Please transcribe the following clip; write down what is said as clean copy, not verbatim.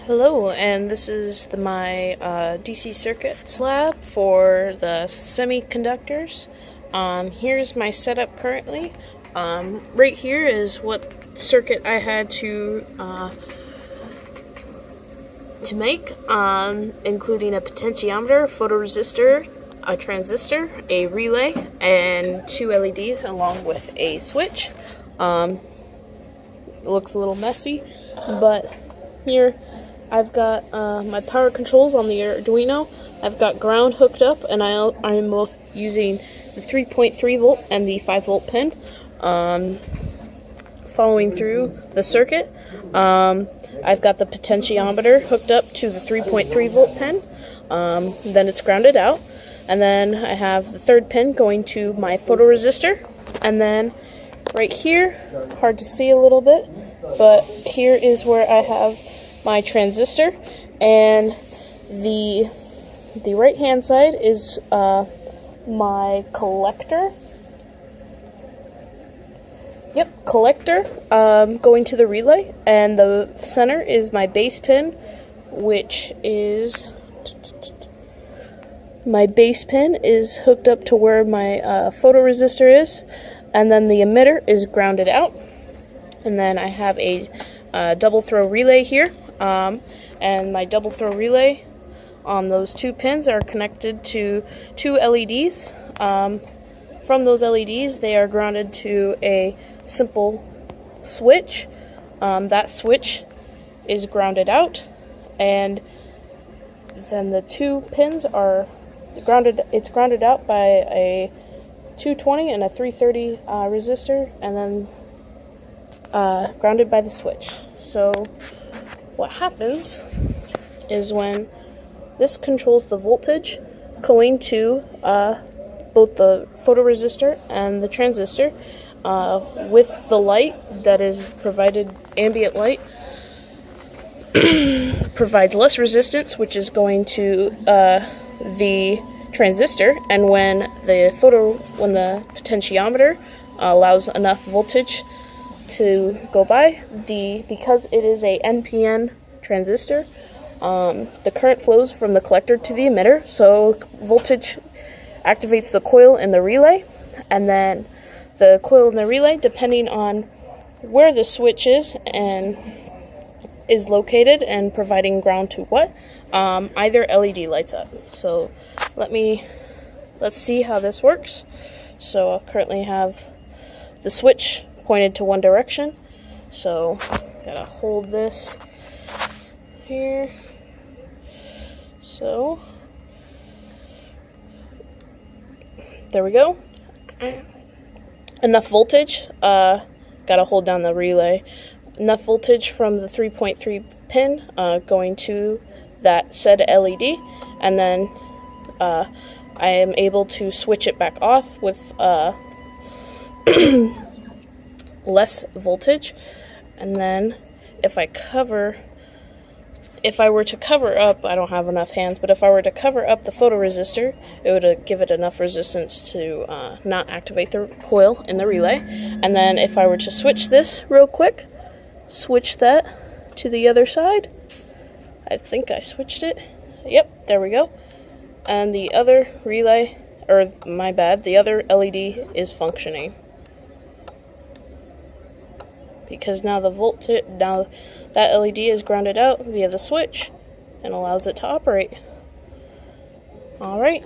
Hello, and this is my DC circuits lab for the semiconductors. Here's my setup currently. Right here is what circuit I had to make, including a potentiometer, photoresistor, a transistor, a relay, and 2 LEDs along with a switch. It looks a little messy, but here I've got my power controls on the Arduino. I've got ground hooked up, and I'm both using the 3.3 volt and the 5 volt pin following through the circuit. I've got the potentiometer hooked up to the 3.3 volt pin, then it's grounded out, and then I have the third pin going to my photoresistor, and then right here, hard to see a little bit, but here is where I have my transistor, and the right hand side is my collector. Collector going to the relay, and the center is my base pin, which is hooked up to where my photoresistor is, and then the emitter is grounded out, and then I have a double throw relay here, and my double throw relay on those two pins are connected to 2 LEDs. From those LEDs, they are grounded to a simple switch. That switch is grounded out, and then the 2 pins are grounded. It's grounded out by a 220 and a 330 resistor, and then grounded by the switch. So what happens is when this controls the voltage going to both the photoresistor and the transistor, with the light that is provided, ambient light, provides less resistance, which is going to the transistor, and when the potentiometer allows enough voltage to go by, because it is a NPN transistor, the current flows from the collector to the emitter, so voltage activates the coil in the relay, and then the coil in the relay, depending on where the switch is located and providing ground to what, either LED lights up. So let's see how this works. So I currently have the switch pointed to one direction, so gotta hold this here. So there we go. Enough voltage. Gotta hold down the relay. Enough voltage from the 3.3 pin going to that said LED, and then I am able to switch it back off with less voltage, and then if I were to cover up, I don't have enough hands, but if I were to cover up the photoresistor, it would give it enough resistance to not activate the coil in the relay. And then if I were to switch this real quick, switch that to the other side, I think I switched it. Yep, there we go. And the other relay, or my bad, the other LED is functioning, because now that LED is grounded out via the switch and allows it to operate. Alright.